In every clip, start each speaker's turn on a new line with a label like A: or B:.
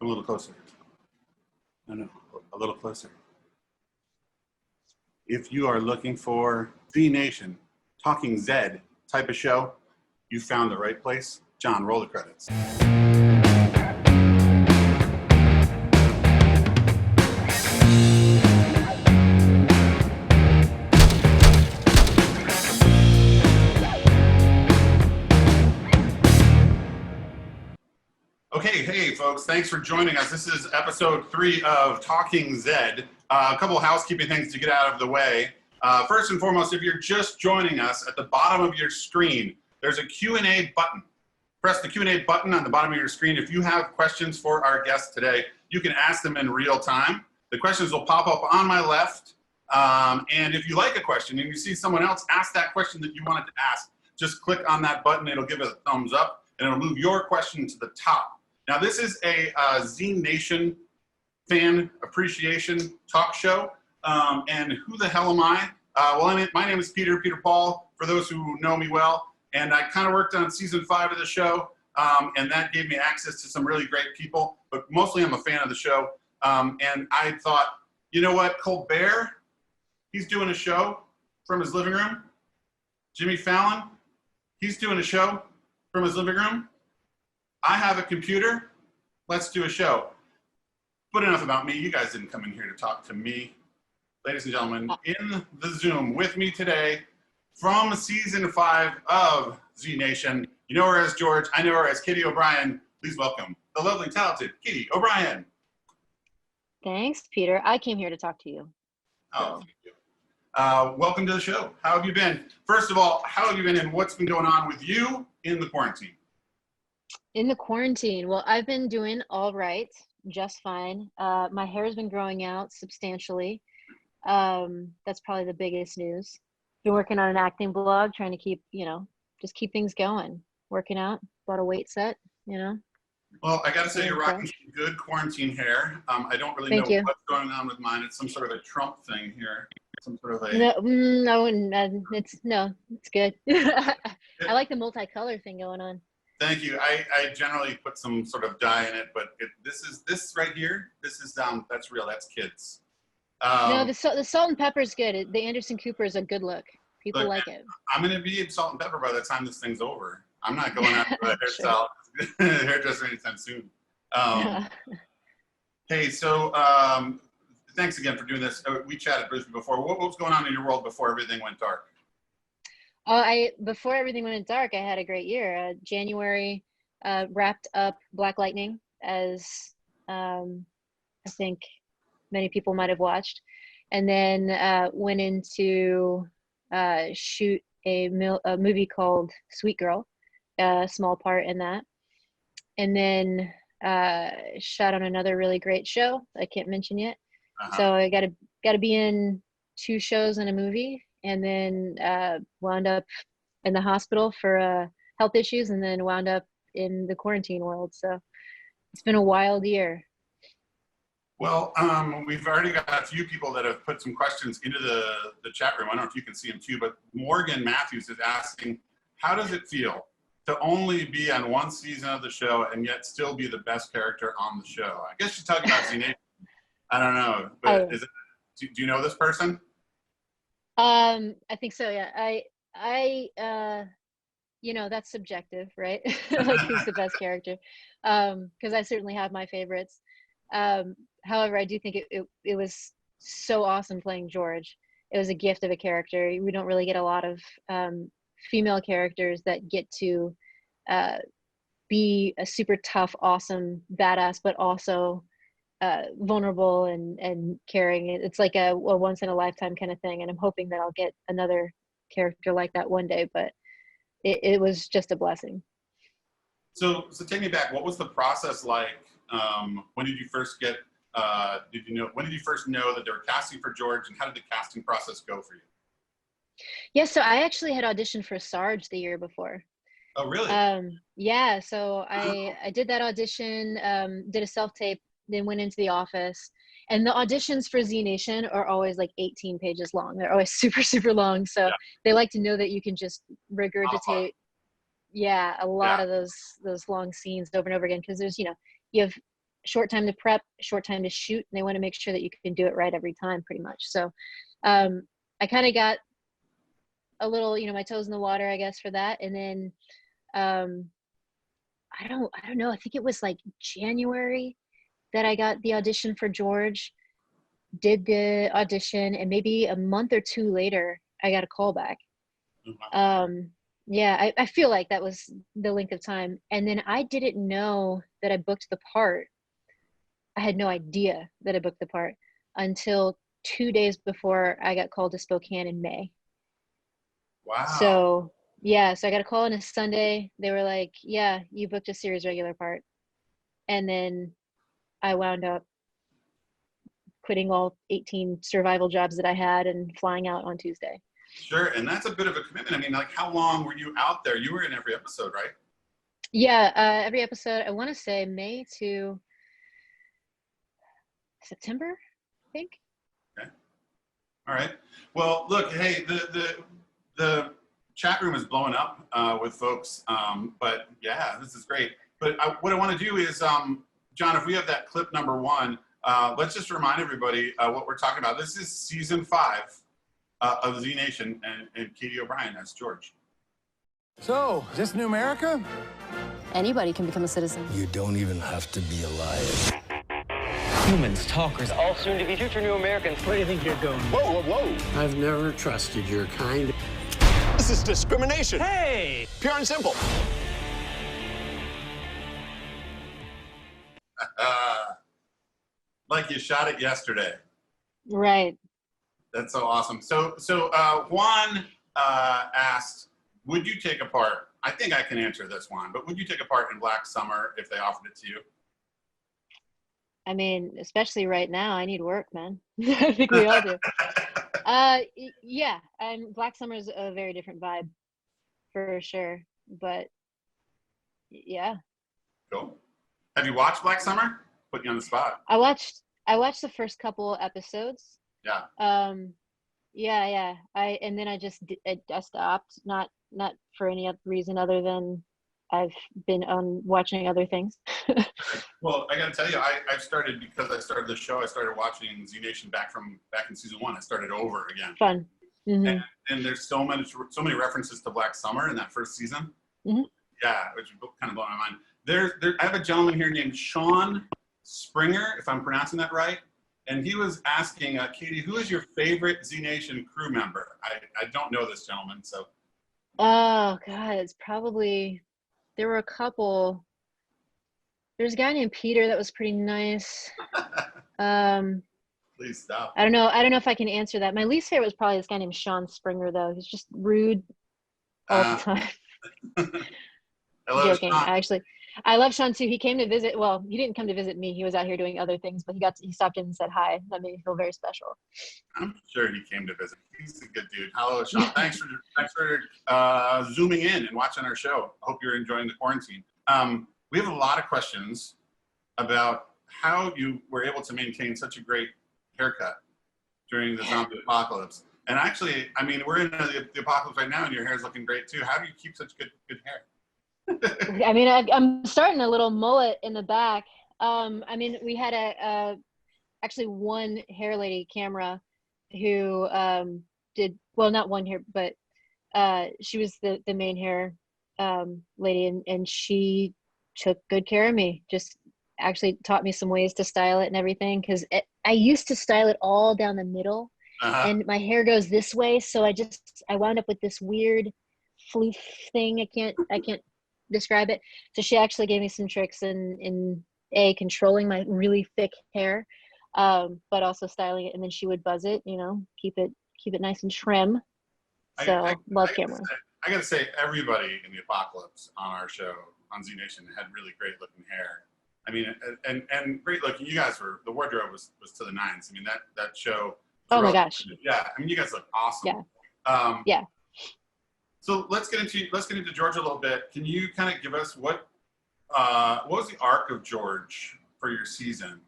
A: Come a little closer. No, a little closer. If you are looking for Z Nation, Talking Zed type of show, you found the right place. John, roll the credits. Okay, hey folks, thanks for joining us. This is episode 3 of Talking Zed. A couple of housekeeping things to get out of the way. First and foremost, if you're just joining us, at the bottom of your screen, there's a Q&A button. Press the Q&A button on the bottom of your screen. If you have questions for our guests today, you can ask them in real time. The questions will pop up on my left. And if you like a question and you see someone else ask that question that you wanted to ask, just click on that button. It'll give it a thumbs up and it'll move your question to the top. Now, this is a Z Nation fan appreciation talk show. And who the hell am I? My name is Peter Paul, for those who know me well. And I kind of worked on season 5 of the show. And that gave me access to some really great people. But mostly I'm a fan of the show. And I thought, you know what? Colbert, he's doing a show from his living room. Jimmy Fallon, he's doing a show from his living room. I have a computer. Let's do a show. But enough about me. You guys didn't come in here to talk to me. Ladies and gentlemen, in the Zoom with me today from season 5 of Z Nation, you know her as George, I know her as Katy O'Brian. Please welcome the lovely, talented Katy O'Brian.
B: Thanks, Peter. I came here to talk to you.
A: Oh, thank you. Welcome to the show. How have you been? First of all, how have you been and what's been going on with you in the quarantine?
B: In the quarantine, well, I've been doing all right, just fine. My hair has been growing out substantially. That's probably the biggest news. Been working on an acting blog, trying to keep, just keep things going. Working out, bought a weight set,
A: Well, I got to say, you're rocking some good quarantine hair. I don't really know what's going on with mine. It's some sort of a Trump thing here. Some sort of a... it's good. I like the multicolor thing going on. Thank you. I generally put some sort of dye in it, but this right here, this is that's real. That's kids.
B: No, the salt and pepper is good. The Anderson Cooper is a good look. People like it.
A: I'm going to be salt and pepper by the time this thing's over. I'm not going after the hairstyle, hairdresser anytime soon. Hey, so thanks again for doing this. We chatted briefly before. What was going on in your world before everything went dark?
B: Before everything went dark, I had a great year. January wrapped up Black Lightning, as I think many people might have watched, and then went into shoot a movie called Sweet Girl, a small part in that, and then shot on another really great show I can't mention yet. So I got to be in 2 shows and a movie. And then wound up in the hospital for health issues, and then wound up in the quarantine world. So it's been a wild year.
A: Well, we've already got a few people that have put some questions into the chat room. I don't know if you can see them too, but Morgan Matthews is asking, how does it feel to only be on 1 season of the show and yet still be the best character on the show? I guess she's talking about Z Nation. I don't know, but do you know this person?
B: I think so, yeah. I that's subjective, right? Like, who's the best character? Because I certainly have my favorites. However, I do think it was so awesome playing George. It was a gift of a character. We don't really get a lot of female characters that get to be a super tough, awesome, badass, but also vulnerable and caring. It's like a once in a lifetime kind of thing, and I'm hoping that I'll get another character like that one day, but it was just a blessing.
A: So take me back. What was the process like? When did you first get when did you first know that they were casting for George, and how did the casting process go for you?
B: Yeah, so I actually had auditioned for Sarge the year before.
A: Oh, really?
B: Yeah, so I did that audition, did a self-tape, then went into the office. And the auditions for Z Nation are always like 18 pages long. They're always super, super long. So they like to know that you can just regurgitate, a lot of those long scenes over and over again. Because there's, you have short time to prep, short time to shoot, and they want to make sure that you can do it right every time, pretty much. So I kind of got a little, my toes in the water, I guess, for that. And then I don't know. I think it was like January that I got the audition for George, did the audition, and maybe a month or two later, I got a call back. Yeah, I feel like that was the length of time. And then I didn't know that I booked the part. I had no idea that I booked the part until 2 days before I got called to Spokane in May.
A: Wow.
B: So yeah, so I got a call on a Sunday. They were like, yeah, you booked a series regular part. And then I wound up quitting all 18 survival jobs that I had and flying out on Tuesday.
A: Sure, and that's a bit of a commitment. I mean, like, how long were you out there? You were in every episode, right?
B: Yeah, every episode, I want to say May to September, I think.
A: Okay. All right. Well, look, hey, the chat room is blowing up with folks, but yeah, this is great. But what I want to do is, John, if we have that clip number 1, let's just remind everybody what we're talking about. This is season 5 of Z Nation, and Katy O'Brian as George.
C: So, is this New America?
D: Anybody can become a citizen.
E: You don't even have to be alive.
F: Humans, talkers, all soon to be future new Americans.
G: Where do you think you're going?
E: Whoa, whoa, whoa.
G: I've never trusted your kind.
E: This is discrimination.
F: Hey!
E: Pure and simple.
A: Like you shot it yesterday.
B: Right.
A: That's so awesome. So Juan asked, would you take a part? I think I can answer this one, but would you take a part in Black Summer if they offered it to you?
B: I mean, especially right now, I need work, man. I think we all do. Yeah, and Black Summer is a very different vibe, for sure. But yeah.
A: Cool. Have you watched Black Summer? Put you on the spot.
B: I watched the first couple episodes.
A: Yeah.
B: Yeah. And then I stopped, not for any other reason other than I've been on watching other things.
A: Well, I got to tell you, I started, because I started the show, I started watching Z Nation back in season 1. I started over again.
B: Fun. Mm-hmm.
A: And there's so many references to Black Summer in that first season.
B: Mm-hmm.
A: Yeah, which kind of blew my mind. I have a gentleman here named Sean Springer, if I'm pronouncing that right. And he was asking, Katy, who is your favorite Z Nation crew member? I don't know this gentleman, so.
B: Oh, God, it's probably, there were a couple. There's a guy named Peter that was pretty nice.
A: Please stop.
B: I don't know if I can answer that. My least favorite was probably this guy named Sean Springer, though. He's just rude all the time. Joking. I love Sean too. He came to visit. Well, he didn't come to visit me. He was out here doing other things, but he stopped in and said hi. That made me feel very special.
A: I'm sure he came to visit. He's a good dude. Hello, Sean. Thanks for zooming in and watching our show. I hope you're enjoying the quarantine. We have a lot of questions about how you were able to maintain such a great haircut during the zombie apocalypse. And actually, I mean, we're in the apocalypse right now, and your hair is looking great too. How do you keep such good hair?
B: I mean, I'm starting a little mullet in the back. I mean, we had actually one hair lady camera who did, well, not one hair, but she was the main hair lady, and she took good care of me. Just actually taught me some ways to style it and everything, because I used to style it all down the middle, and my hair goes this way, so I wound up with this weird floof thing. I can't describe it. So she actually gave me some tricks in controlling my really thick hair, but also styling it, and then she would buzz it, keep it nice and trim. So love camera.
A: I gotta say, everybody in the apocalypse on our show on Z Nation had really great looking hair. I mean, and great looking. You guys the wardrobe was to the nines. I mean, that show.
B: Oh my gosh.
A: Yeah, I mean, you guys look awesome.
B: Yeah. Yeah.
A: So let's get into George a little bit. Can you kind of give us what was the arc of George for your season,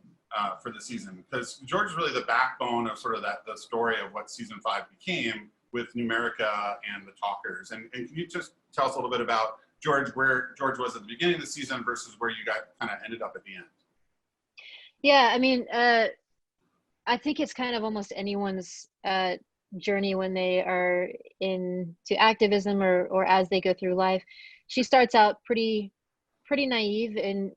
A: for the season? Because George is really the backbone of sort of the story of what season 5 became with Numerica and the Talkers. And can you just tell us a little bit about George, where George was at the beginning of the season versus where you got kind of ended up at the end?
B: Yeah, I mean, I think it's kind of almost anyone's journey when they are into activism or as they go through life. She starts out pretty naive, and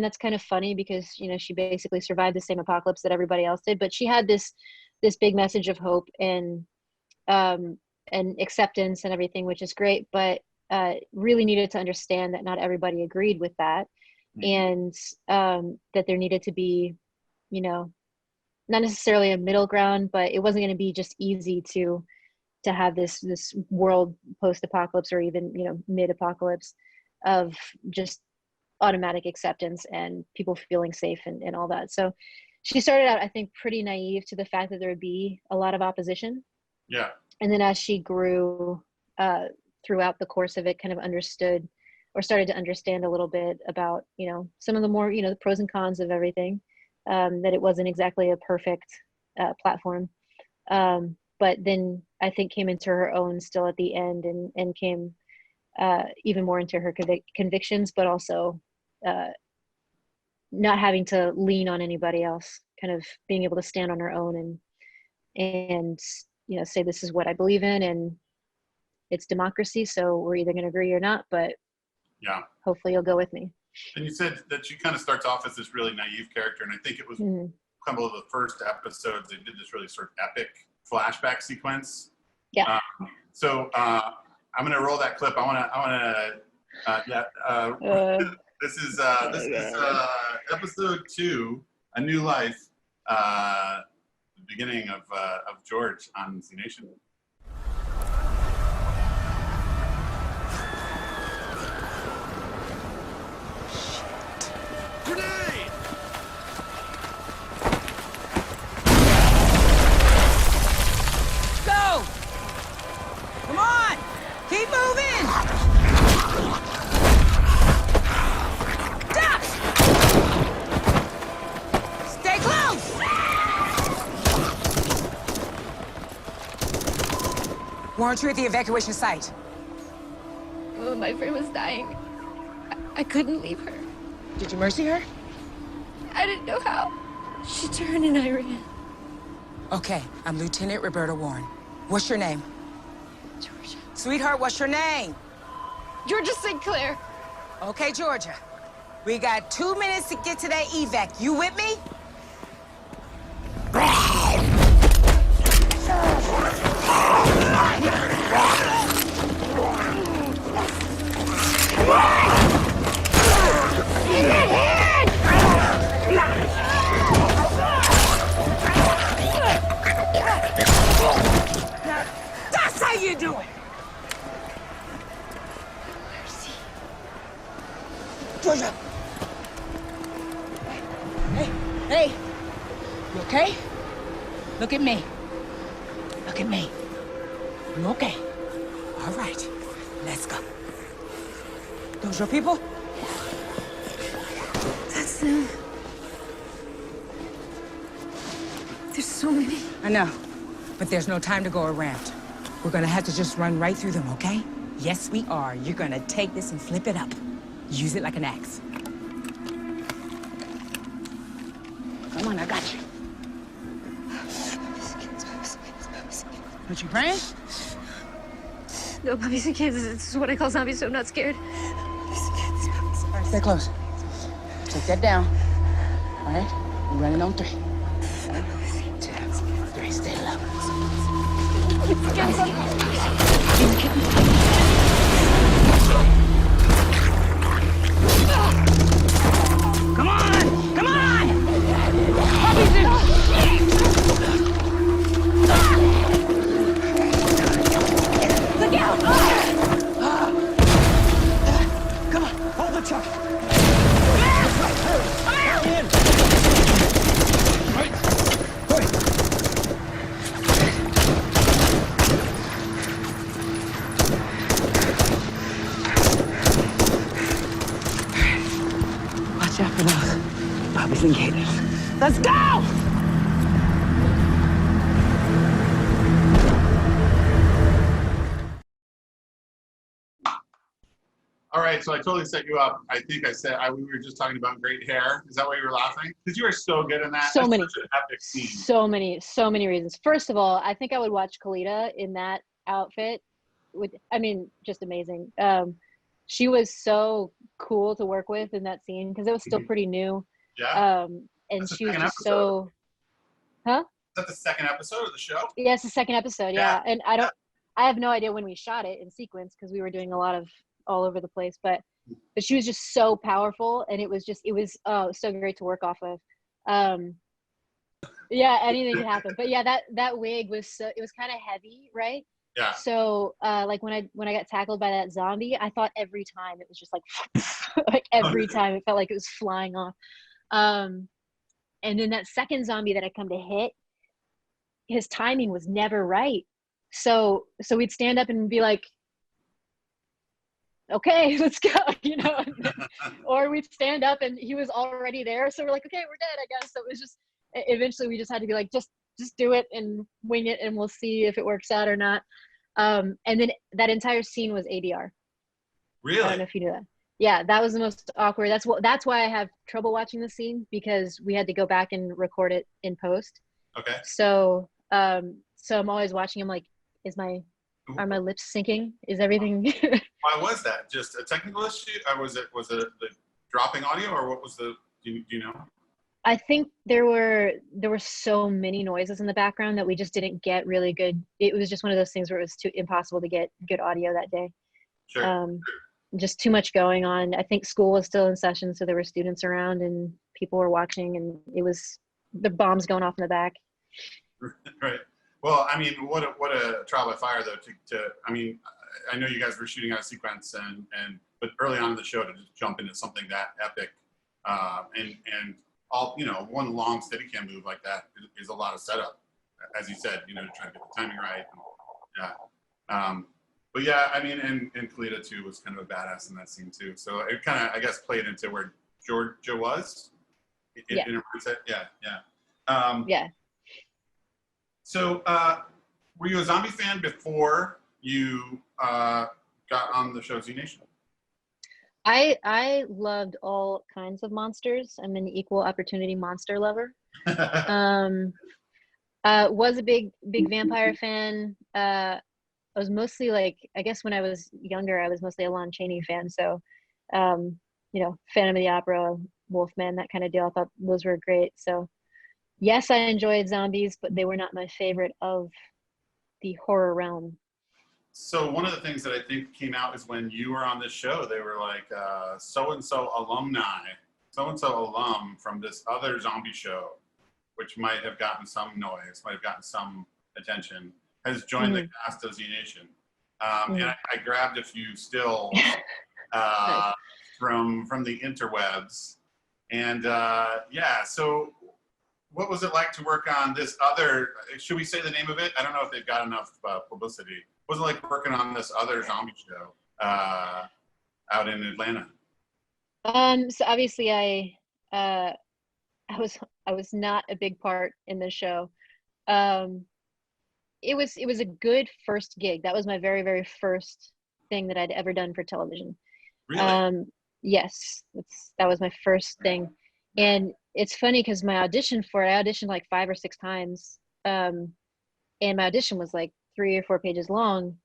B: that's kind of funny because she basically survived the same apocalypse that everybody else did, but she had this big message of hope and acceptance and everything, which is great, but really needed to understand that not everybody agreed with that. And that there needed to be, not necessarily a middle ground, but it wasn't going to be just easy to have this world post-apocalypse or even mid-apocalypse of just automatic acceptance and people feeling safe and all that. So she started out, I think, pretty naive to the fact that there would be a lot of opposition.
A: Yeah.
B: And then as she grew throughout the course of it, kind of understood or started to understand a little bit about, some of the more, the pros and cons of everything, that it wasn't exactly a perfect platform. But then I think came into her own still at the end and came even more into her convictions, but also not having to lean on anybody else, kind of being able to stand on her own and say, this is what I believe in, and it's democracy, so we're either going to agree or not, but
A: yeah,
B: hopefully you'll go with me.
A: And you said that she kind of starts off as this really naive character, and I think it was a couple of the first episodes they did this really sort of epic flashback sequence.
B: Yeah.
A: So I'm going to roll that clip. This is episode 2, A New Life, the beginning of George on Z Nation.
C: Grenade!
H: Go! Come on! Keep moving! Stop! Stay close! Weren't you at the evacuation site?
D: Oh, my friend was dying. I couldn't leave her.
H: Did you mercy her?
D: I didn't know how. She turned and I ran.
H: Okay, I'm Lieutenant Roberta Warren. What's your name?
D: Georgia.
H: Sweetheart, what's your name?
D: Georgia Sinclair.
H: Okay, Georgia. We got 2 minutes to get to that evac. You with me? That's how you do it.
D: Mercy.
H: Georgia. Hey. You okay? Look at me. Look at me. You okay? All right. Let's go. Those your people?
D: That's them. There's so many.
H: I know, but there's no time to go around. We're gonna have to just run right through them, okay? Yes, we are. You're gonna take this and flip it up. Use it like an axe. Come on, I got you. What you praying?
D: No, puppies and kids. This is what I call zombies, so I'm not scared.
H: All right, stay close. Take that down. All right? We're running on 3. 1, 2, 3. Stay low. Come on! Come on! Puppies in! Look out!
E: Come on, hold the truck.
H: Watch out for those puppies and gators. Let's go!
A: All right. right, so I totally set you up. I think I said we were just talking about great hair. Is that why you were laughing? Because you were so good in that.
B: So
A: That's
B: many,
A: such an epic scene.
B: so many reasons. First of all, I think I would watch Kalita in that outfit. Just amazing. She was so cool to work with in that scene because it was still pretty new.
A: Yeah.
B: And
A: That's
B: she was
A: the
B: just
A: second episode.
B: huh?
A: Is that the second episode of the show?
B: Yeah, it's the second episode. Yeah. And I have no idea when we shot it in sequence because we were doing a lot of all over the place, but she was just so powerful, and it was so great to work off of. Yeah, anything could happen. But yeah, that wig was it was kind of heavy, right?
A: Yeah.
B: So like when I got tackled by that zombie, I thought every time it was just like like every time it felt like it was flying off. And then that second zombie that I come to hit, his timing was never right. So we'd stand up and be like, okay, let's go, or we'd stand up and he was already there. So we're like, okay, we're dead, I guess. So it was just, eventually we just had to be like, just do it and wing it and we'll see if it works out or not. And then that entire scene was ADR.
A: Really?
B: I don't know if you knew that. Yeah, that was the most awkward. That's why I have trouble watching the scene, because we had to go back and record it in post.
A: Okay.
B: So I'm always watching. I'm like, are my lips syncing? Is everything?
A: Why was that? Just a technical issue? Or was it the dropping audio, or what was the? Do you know?
B: I think there were so many noises in the background that we just didn't get really good. It was just one of those things where it was too impossible to get good audio that day.
A: Sure.
B: Just too much going on. I think school was still in session, so there were students around and people were watching, and it was the bombs going off in the back.
A: Right. Well, I mean, what a trial by fire, though. I mean, I know you guys were shooting out a sequence, but early on in the show to just jump into something that epic, and all, one long Steadicam move like that is a lot of setup, as you said, to try to get the timing right. Yeah. But yeah, I mean, and Kalita too was kind of a badass in that scene too. So it kind of, I guess, played into where Georgia was. In her mindset. Yeah. Yeah.
B: Yeah.
A: So, were you a zombie fan before you got on the show Z Nation?
B: I loved all kinds of monsters. I'm an equal opportunity monster lover. Was a big vampire fan. I was mostly like, I guess when I was younger, I was mostly a Lon Chaney fan. So, Phantom of the Opera, Wolfman, that kind of deal. I thought those were great. So, yes, I enjoyed zombies, but they were not my favorite of the horror realm.
A: So one of the things that I think came out is when you were on this show, they were like, so-and-so alumni, so-and-so alum from this other zombie show, which might have gotten some noise, might have gotten some attention, has joined the cast of Z Nation. And I grabbed a few stills from the interwebs. And so what was it like to work on this other, should we say the name of it? I don't know if they've got enough publicity. What was it like working on this other zombie show out in Atlanta?
B: So obviously I was not a big part in the show. It was a good first gig. That was my very, very first thing that I'd ever done for television.
A: Really?
B: Yes, that was my first thing. And it's funny because I auditioned like 5 or 6 times. And my audition was like 3 or 4 pages long.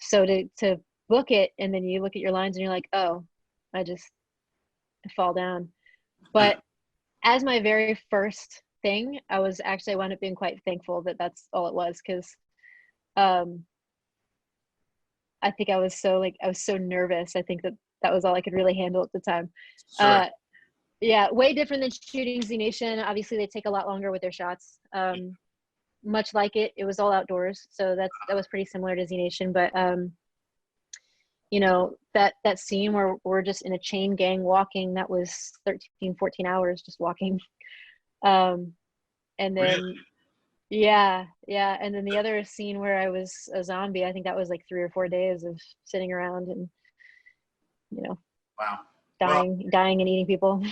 B: So to book it, and then you look at your lines and you're like, oh, I fall down. But as my very first thing, I wound up being quite thankful that that's all it was, because I think I was so nervous. I think that was all I could really handle at the time.
A: Sure.
B: Yeah, way different than shooting Z Nation. Obviously, they take a lot longer with their shots. Much like it was all outdoors, so that was pretty similar to Z Nation. But that scene where we're just in a chain gang walking, that was 13, 14 hours just walking. And then
A: Really?
B: yeah, and then the other scene where I was a zombie, I think that was like 3 or 4 days of sitting around and
A: Wow.
B: dying and eating people.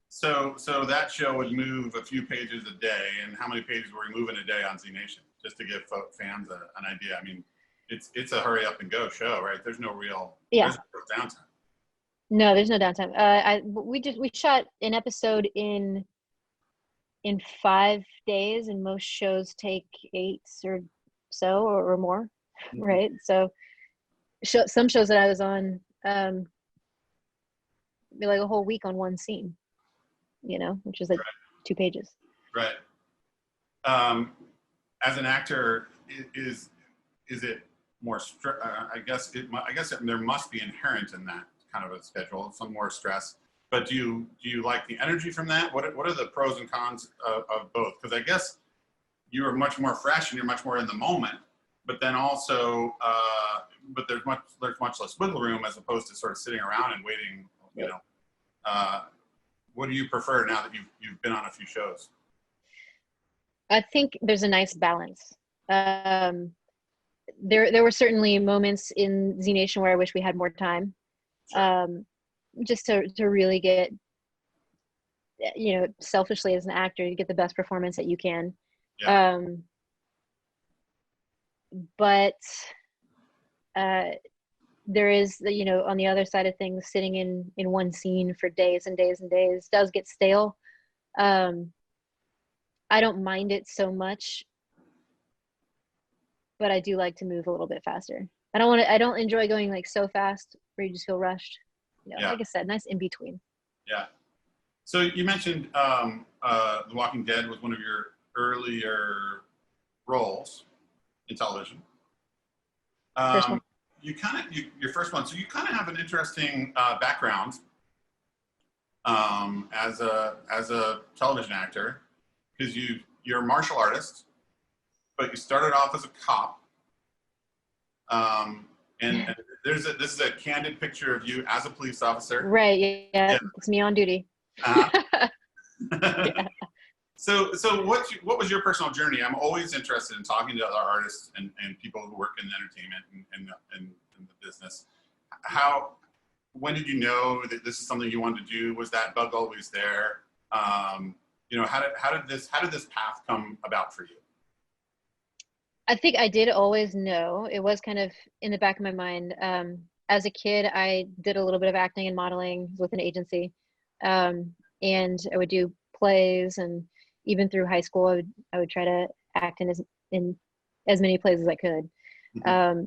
A: So that show would move a few pages a day, and how many pages were you moving a day on Z Nation? Just to give fans an idea. I mean, it's a hurry up and go show, right? There's no real downtime.
B: No, there's no downtime. We shot an episode in 5 days, and most shows take 8 or so or more, right? So some shows that I was on be like a whole week on one scene, which is like 2 pages.
A: Right. As an actor, is it more I guess there must be inherent in that kind of a schedule, some more stress. But do you like the energy from that? What are the pros and cons of both? Because I guess you are much more fresh and you're much more in the moment. But then also, but there's much less wiggle room as opposed to sort of sitting around and waiting. What do you prefer now that you've been on a few shows?
B: I think there's a nice balance. There were certainly moments in Z Nation where I wish we had more time, just to really get, selfishly as an actor, you get the best performance that you can.
A: Yeah.
B: But there is, on the other side of things, sitting in one scene for days and days and days does get stale. I don't mind it so much, but I do like to move a little bit faster. I don't enjoy going like so fast where you just feel rushed. Like I said, nice in between.
A: Yeah. So you mentioned The Walking Dead was one of your earlier roles in television.
B: First one.
A: Your first one. So you kind of have an interesting background as a television actor, because you're a martial artist, but you started off as a cop. And this is a candid picture of you as a police officer.
B: Right. Yeah. It's me on duty.
A: Yeah. So what was your personal journey? I'm always interested in talking to other artists and people who work in entertainment and the business. When did you know that this is something you wanted to do? Was that bug always there? How did this path come about for you?
B: I think I did always know. It was kind of in the back of my mind. As a kid, I did a little bit of acting and modeling with an agency, and I would do plays, and even through high school, I would try to act in as many plays as I could. Mm-hmm.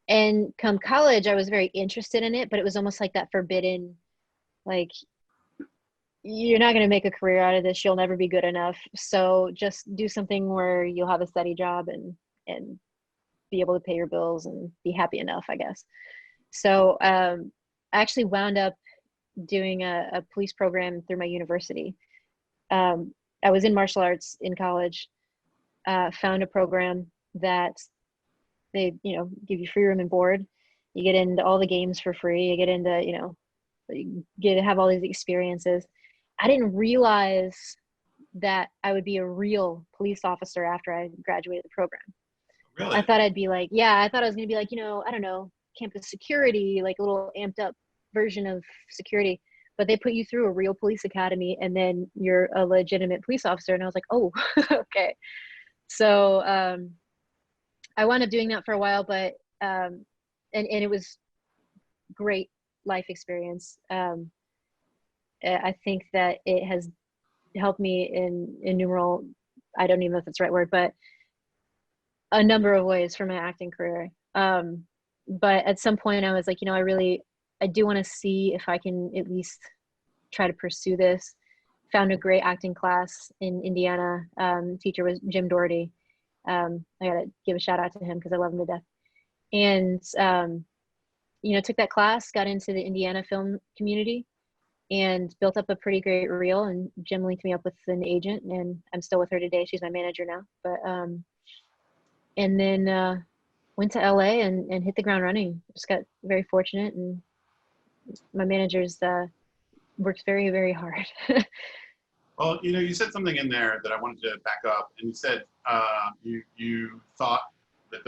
B: And come college, I was very interested in it, but it was almost like that forbidden, like, you're not going to make a career out of this. You'll never be good enough. So just do something where you'll have a steady job and be able to pay your bills and be happy enough, I guess. So I actually wound up doing a police program through my university. I was in martial arts in college, found a program that they, give you free room and board. You get into all the games for free. You get into, you get to have all these experiences. I didn't realize that I would be a real police officer after I graduated the program.
A: Really?
B: I thought I'd be like, I thought I was going to be like, I don't know, campus security, like a little amped up version of security. But they put you through a real police academy, and then you're a legitimate police officer. And I was like, oh, okay. So I wound up doing that for a while, but and it was great life experience. I think that it has helped me in numeral, I don't even know if that's the right word, but a number of ways for my acting career. But at some point I was like, I do want to see if I can at least try to pursue this. Found a great acting class in Indiana. Teacher was Jim Doherty. I gotta give a shout out to him because I love him to death. And, took that class, got into the Indiana film community, and built up a pretty great reel. And Jim linked me up with an agent, and I'm still with her today. She's my manager now. But and then went to LA and hit the ground running. Just got very fortunate, and my manager's worked very, very hard.
A: Well, you said something in there that I wanted to back up, and you said you thought that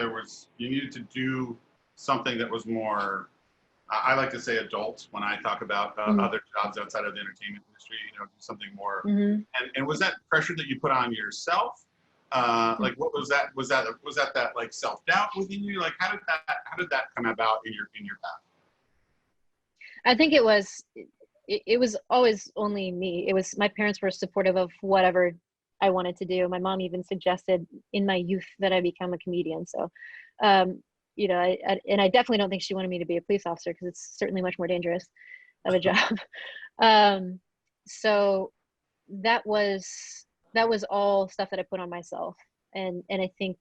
A: you needed to do something that was more, I like to say adult when I talk about other jobs outside of the entertainment industry, do something more. Mm-hmm. And was that pressure that you put on yourself? Like, what was that? Was that like self-doubt within you? Like, how did that come about in your path?
B: I think it was always only me. It was, my parents were supportive of whatever I wanted to do. My mom even suggested in my youth that I become a comedian. So, you know, and I definitely don't think she wanted me to be a police officer, because it's certainly much more dangerous of a job. So that was all stuff that I put on myself. And I think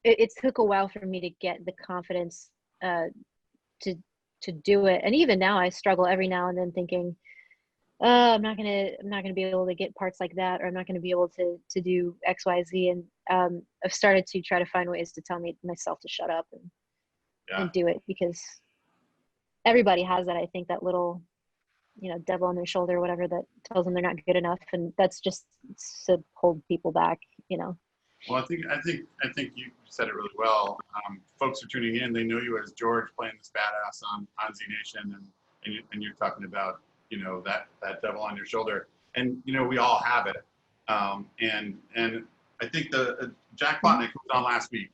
B: it took a while for me to get the confidence to do it. And even now I struggle every now and then thinking, oh, I'm not gonna be able to get parts like that, or I'm not gonna be able to do X, Y, Z. And I've started to try to find ways to tell myself to shut up and do it, because everybody has that. I think that little, you know, devil on their shoulder or whatever that tells them they're not good enough, and that's just to hold people back, you know.
A: Well, I think you said it really well. Folks are tuning in; they know you as George playing this badass on Z Nation, and you're talking about, you know, that devil on your shoulder, and you know we all have it. And I think the Jack Plotnick, who was on last week,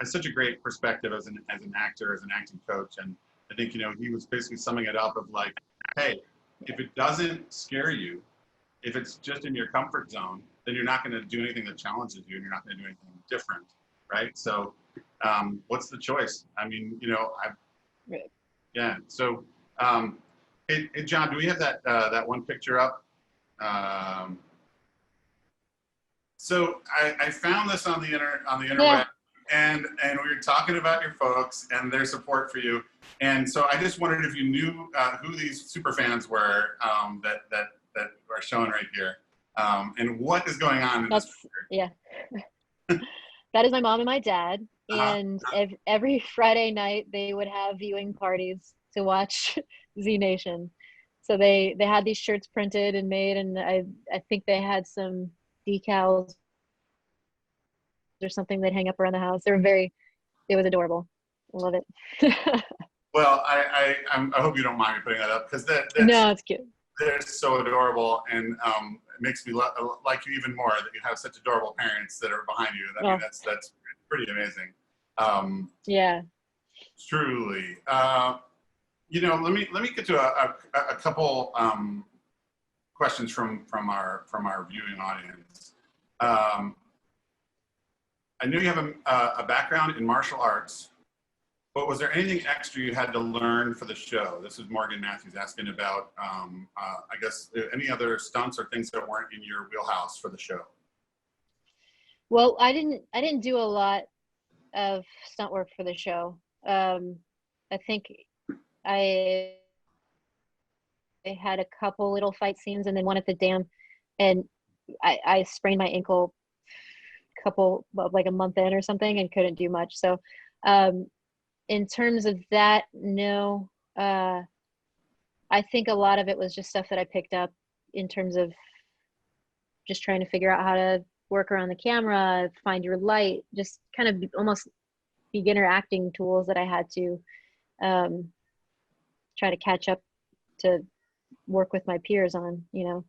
A: has such a great perspective as an actor, as an acting coach, and I think, you know, he was basically summing it up of like, hey, if it doesn't scare you, if it's just in your comfort zone, then you're not going to do anything that challenges you, and you're not going to do anything different, right? So, what's the choice? I mean, you know, yeah. So, hey, John, do we have that one picture up? So I found this on the internet,
B: Yeah.
A: and we were talking about your folks and their support for you, and so I just wondered if you knew who these super fans were that are shown right here. And what is going on in this picture?
B: Yeah. That is my mom and my dad. And every Friday night they would have viewing parties to watch Z Nation. So they had these shirts printed and made, and I think they had some decals or something they'd hang up around the house. It was adorable. I love it.
A: Well, I hope you don't mind me putting that up, because
B: No, it's cute.
A: they're so adorable, and it makes me like you even more that you have such adorable parents that are behind you. I mean, that's pretty amazing.
B: Yeah.
A: Truly. You know, let me get to a couple questions from our viewing audience. I know you have a background in martial arts, but was there anything extra you had to learn for the show? This is Morgan Matthews asking about, I guess, any other stunts or things that weren't in your wheelhouse for the show.
B: Well, I didn't do a lot of stunt work for the show. I think I had a couple little fight scenes, and then one at the dam, and I sprained my ankle like a month in or something, and couldn't do much. So in terms of that, no. I think a lot of it was just stuff that I picked up in terms of just trying to figure out how to work around the camera, find your light, just kind of almost beginner acting tools that I had to try to catch up to work with my peers on, you know.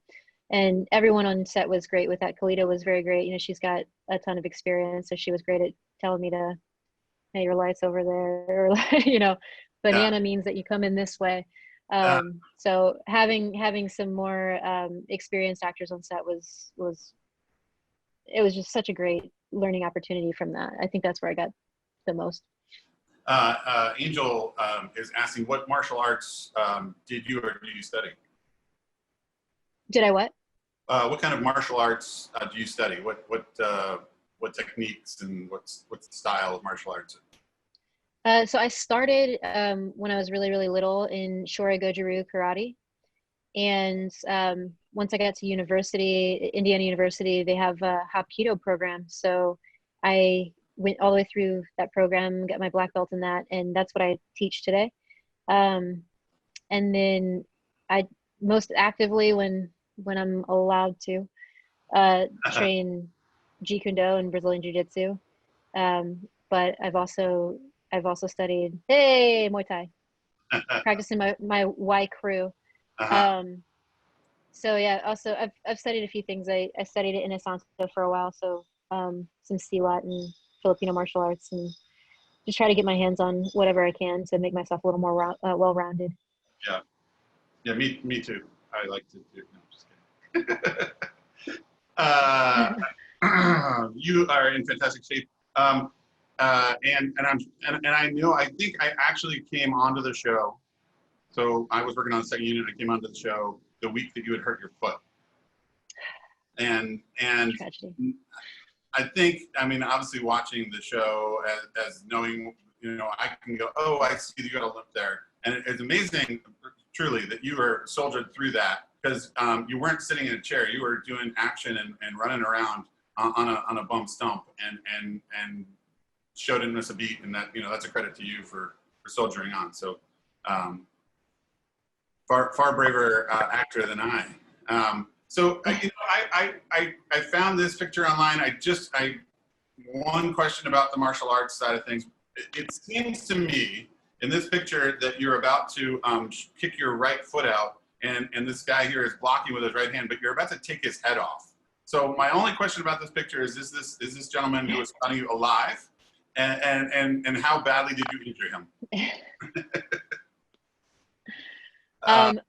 B: And everyone on set was great with that. Kalita was very great. You know, she's got a ton of experience, so she was great at telling me to, hey, your light's over there, or like, you know, banana means that you come in this way. So having some more experienced actors on set was just such a great learning opportunity from that. I think that's where I got the most.
A: Angel is asking, what martial arts did you or do you study?
B: Did I what?
A: What kind of martial arts do you study? What techniques and what's the style of martial arts?
B: So I started when I was really, really little in Shorei Goju-ryu karate. And once I got to university, Indiana University, they have a Hapkido program. So I went all the way through that program, got my black belt in that, and that's what I teach today. And then I most actively, when I'm allowed to, train Jeet Kune Do and Brazilian Jiu-Jitsu. But I've also studied Muay Thai, practicing my Y crew. So yeah, also I've studied a few things. I studied it in Asante for a while, so some Silat and Filipino martial arts, and just try to get my hands on whatever I can to make myself a little more well-rounded.
A: Yeah. Yeah, me too. I like to do. No, just kidding. You are in fantastic shape. And I know, I think I actually came onto the show. So I was working on the second unit. I came onto the show the week that you had hurt your foot. And
B: Tragedy.
A: I think, I mean, obviously watching the show as knowing, I can go, oh, I see you got a limp there. And it's amazing, truly, that you were soldiered through that, because you weren't sitting in a chair. You were doing action and running around on a bum stump and show didn't miss a beat. And that, that's a credit to you for soldiering on. So far braver actor than I. So I found this picture online. One question about the martial arts side of things. It seems to me in this picture that you're about to kick your right foot out, and this guy here is blocking with his right hand, but you're about to take his head off. So my only question about this picture is this gentleman who was spotting you alive, and how badly did you injure him?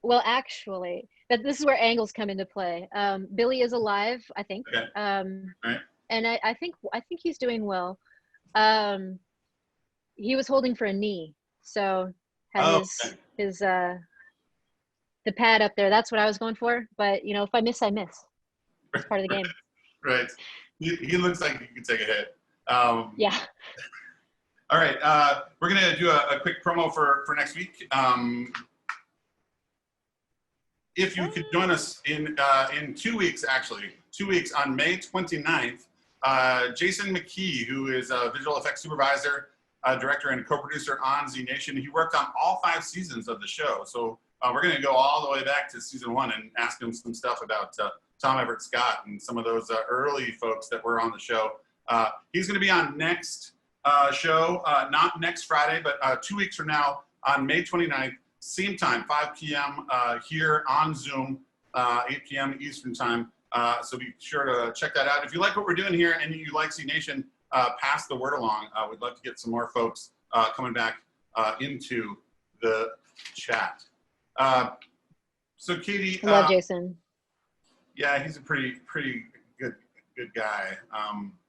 B: Well, actually, this is where angles come into play. Billy is alive, I think.
A: Okay. Right.
B: And I think he's doing well. He was holding for a knee, so had his the pad up there. That's what I was going for. But if I miss, I miss. It's part of the game.
A: Right. He looks like he could take a hit.
B: Yeah.
A: All right. We're gonna do a quick promo for next week. If you could join us in 2 weeks, actually, 2 weeks on May 29th, Jason McKee, who is a visual effects supervisor, director, and co-producer on Z Nation, he worked on all 5 seasons of the show. So we're going to go all the way back to season 1 and ask him some stuff about Tom Everett Scott and some of those early folks that were on the show. He's going to be on next show, not next Friday, but 2 weeks from now on May 29th. Same time, 5 p.m. Here on Zoom, 8 p.m. Eastern time. So be sure to check that out. If you like what we're doing here and you like Z Nation, pass the word along. We'd love to get some more folks coming back into the chat. So Katy,
B: Love Jason.
A: Yeah, he's a pretty good guy.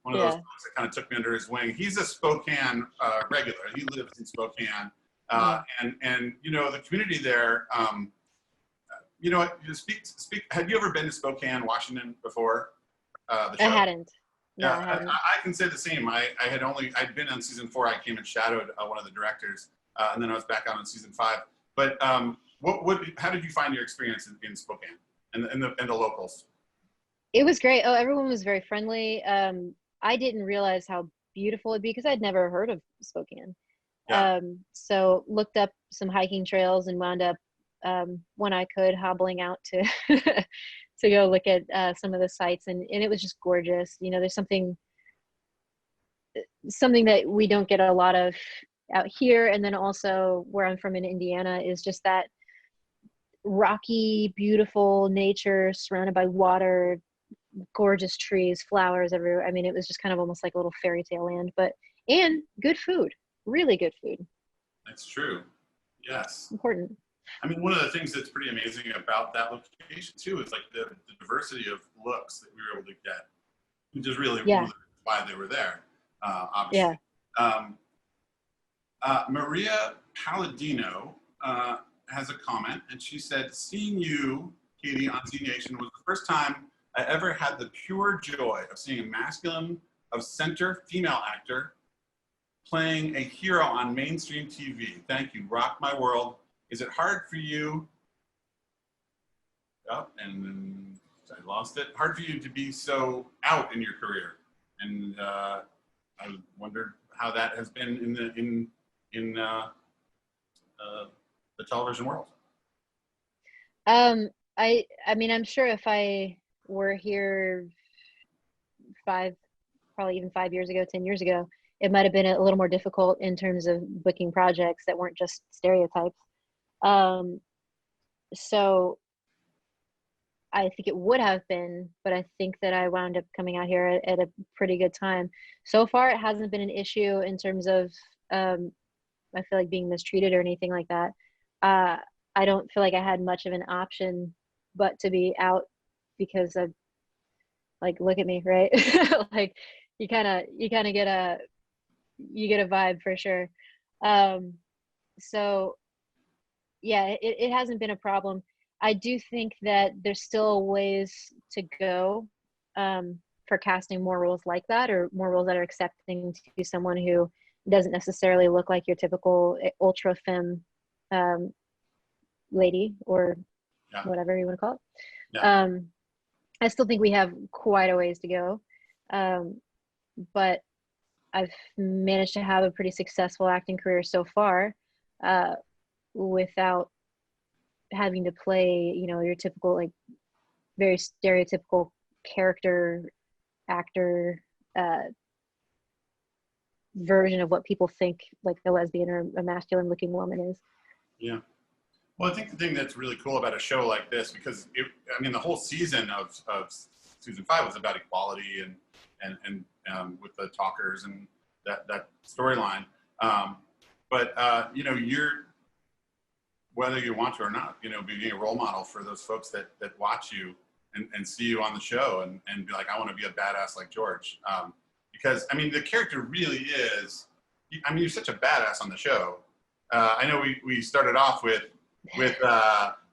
A: One of those folks that kind of took me under his wing. He's a Spokane regular. He lives in Spokane. And the community there, speak. Have you ever been to Spokane, Washington before? The show?
B: I hadn't. No,
A: Yeah,
B: I hadn't.
A: I can say the same. I'd been on season 4. I came and shadowed one of the directors, and then I was back on season 5. But how did you find your experience in Spokane and the locals?
B: It was great. Oh, everyone was very friendly. I didn't realize how beautiful it'd be because I'd never heard of Spokane.
A: Yeah.
B: So looked up some hiking trails and wound up when I could hobbling out to to go look at some of the sites, and it was just gorgeous. There's something that we don't get a lot of out here, and then also where I'm from in Indiana is just that rocky, beautiful nature surrounded by water, gorgeous trees, flowers everywhere. I mean, it was just kind of almost like a little fairy tale land, and good food. Really good food.
A: That's true. Yes.
B: Important.
A: I mean, one of the things that's pretty amazing about that location too is like the diversity of looks that we were able to get, which is really why they were there. Obviously. Yeah. Maria Palladino has a comment, and she said, "Seeing you, Katy, on Z Nation was the first time I ever had the pure joy of seeing a masculine of center female actor playing a hero on mainstream TV. Thank you. Rock my world. Is it hard for you?" Oh, and then I lost it. Hard for you to be so out in your career, and I wondered how that has been in the television world.
B: I mean, I'm sure if I were here probably even 5 years ago, 10 years ago, it might have been a little more difficult in terms of booking projects that weren't just stereotypes. So I think it would have been, but I think that I wound up coming out here at a pretty good time. So far, it hasn't been an issue in terms of, I feel like being mistreated or anything like that. I don't feel like I had much of an option but to be out, because of, like, look at me, right? Like, you kind of get a vibe for sure. So yeah, it hasn't been a problem. I do think that there's still ways to go for casting more roles like that, or more roles that are accepting to be someone who doesn't necessarily look like your typical ultra femme lady, or whatever you want to call it.
A: Yeah.
B: I still think we have quite a ways to go, but I've managed to have a pretty successful acting career so far, without having to play, your typical, like, very stereotypical character actor version of what people think like a lesbian or a masculine looking woman is.
A: Yeah. Well, I think the thing that's really cool about a show like this, because the whole season of season 5 was about equality and with the talkers and that storyline. But you're, whether you want to or not, being a role model for those folks that watch you and see you on the show and be like, I want to be a badass like George. Because the character really is, you're such a badass on the show. I know we started off with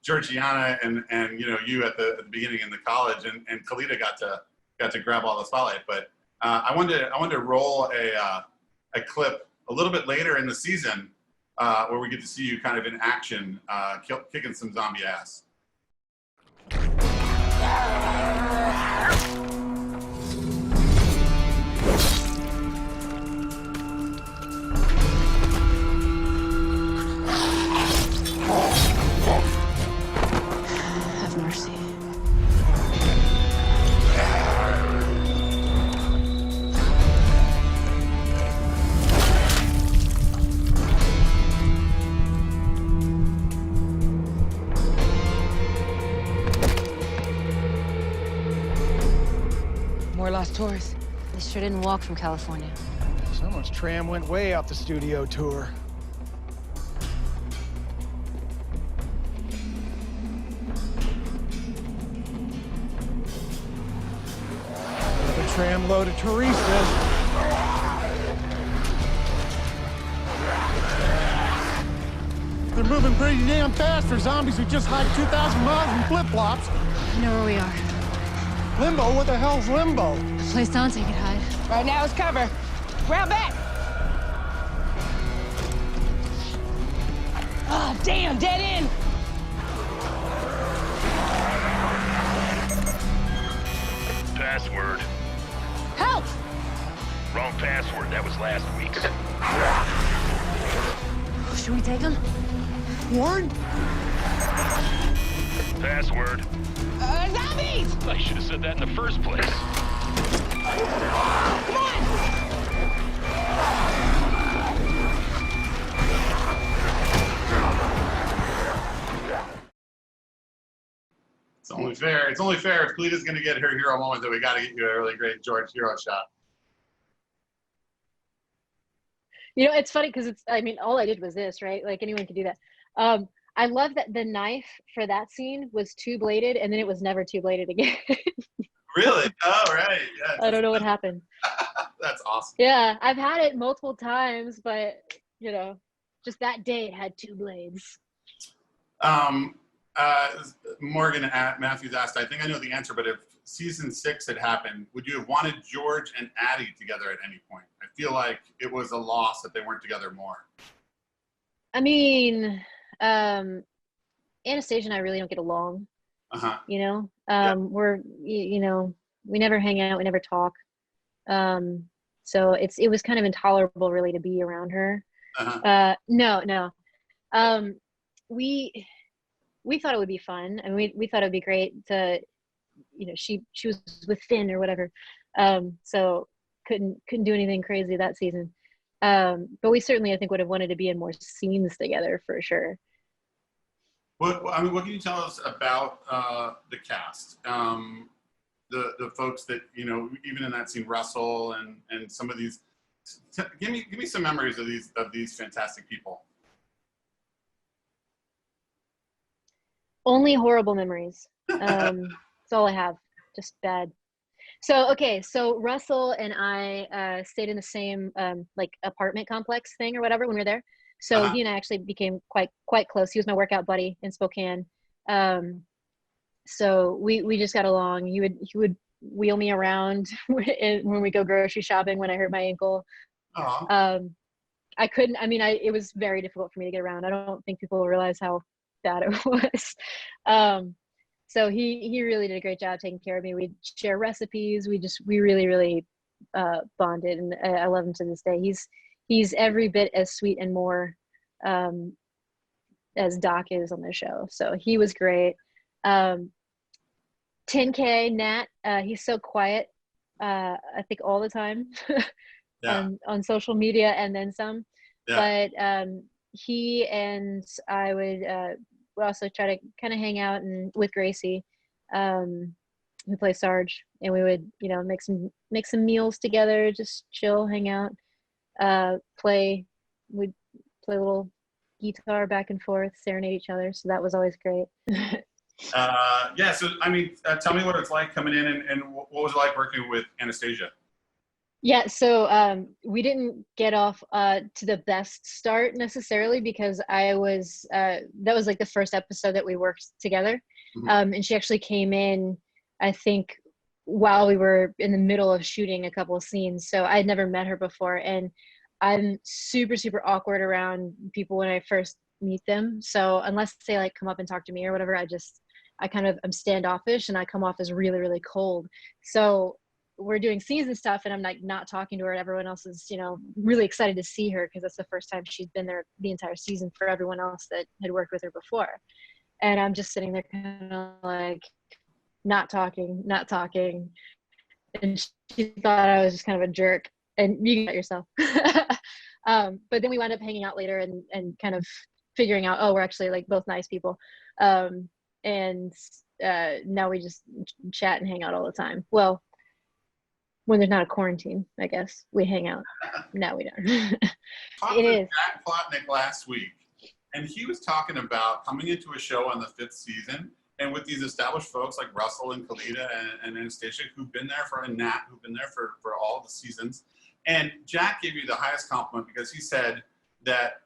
A: Georgiana and you at the beginning in the college, and Kalita got to grab all the spotlight. But I wanted to roll a clip a little bit later in the season where we get to see you kind of in action, kicking some zombie ass.
D: Have mercy.
H: More lost tours.
D: They sure didn't walk from California.
C: Someone's tram went way off the studio tour. The tram load of Teresas. They're moving pretty damn fast for zombies who just hiked 2,000 miles in flip-flops.
D: I know where we are.
C: Limbo? What the hell's limbo?
D: A place Dante could hide.
H: Right now it's cover. Round back. Ah, damn, dead end.
I: Password.
H: Help!
I: Wrong password. That was last week's.
D: Should we take him?
C: Warren?
I: Password.
H: Zombies!
I: I should have said that in the first place.
H: Come on!
A: It's only fair. It's only fair if Kalita's going to get her hero moment that we got to get you a really great George hero shot.
B: It's funny because all I did was this, right? Like, anyone can do that. I love that the knife for that scene was two-bladed, and then it was never two-bladed again.
A: Really? Oh, right. Yeah.
B: I don't know what happened.
A: That's awesome.
B: Yeah, I've had it multiple times, but just that day it had two blades.
A: Morgan Matthews asked, I think I know the answer, but if season 6 had happened, would you have wanted George and Addie together at any point? I feel like it was a loss that they weren't together more.
B: Anastasia and I really don't get along.
A: Uh-huh.
B: We're, we never hang out, we never talk. So it was kind of intolerable really to be around her.
A: Uh-huh.
B: No. We thought it would be fun, and we thought it would be great to, she was with Finn or whatever. So couldn't do anything crazy that season. But we certainly, I think, would have wanted to be in more scenes together for sure.
A: What can you tell us about the cast? The folks that, even in that scene, Russell and some of these, give me some memories of these fantastic people.
B: Only horrible memories. That's all I have. Just bad. So, okay. So Russell and I stayed in the same like apartment complex thing or whatever when we were there. So he and I actually became quite close. He was my workout buddy in Spokane. So we just got along. He would wheel me around when we go grocery shopping when I hurt my ankle. I couldn't, I mean, it was very difficult for me to get around. I don't think people realize how bad it was. So he really did a great job taking care of me. We'd share recipes. We really, really bonded, and I love him to this day. He's every bit as sweet and more as Doc is on the show. So he was great. 10K Nat, he's so quiet, I think all the time on social media and then some. But he and I would also try to kind of hang out and with Gracie, who plays Sarge, and we would, you know, make some meals together, just chill, hang out, we'd play a little guitar back and forth, serenade each other. So that was always great.
A: So I mean, tell me what it's like coming in, and what was it like working with Anastasia?
B: Yeah, so we didn't get off to the best start necessarily, because I was that was like the first episode that we worked together. And she actually came in, I think, while we were in the middle of shooting a couple of scenes. So I had never met her before, and I'm super, super awkward around people when I first meet them. So unless they like come up and talk to me or whatever, I'm standoffish, and I come off as really, really cold. So we're doing scenes and stuff, and I'm like not talking to her, and everyone else is, you know, really excited to see her because that's the first time she's been there the entire season for everyone else that had worked with her before. And I'm just sitting there kind of like not talking. And she thought I was just kind of a jerk, and you got yourself. But then we wound up hanging out later and kind of figuring out, oh, we're actually like both nice people. And now we just chat and hang out all the time. Well, when there's not a quarantine, I guess we hang out. No, we don't.
A: Talked to Jack Plotnick last week, and he was talking about coming into a show on the 5th season, and with these established folks like Russell and Kalita and Anastasia, who've been there and Nat, who've been there for all the seasons. And Jack gave you the highest compliment because he said that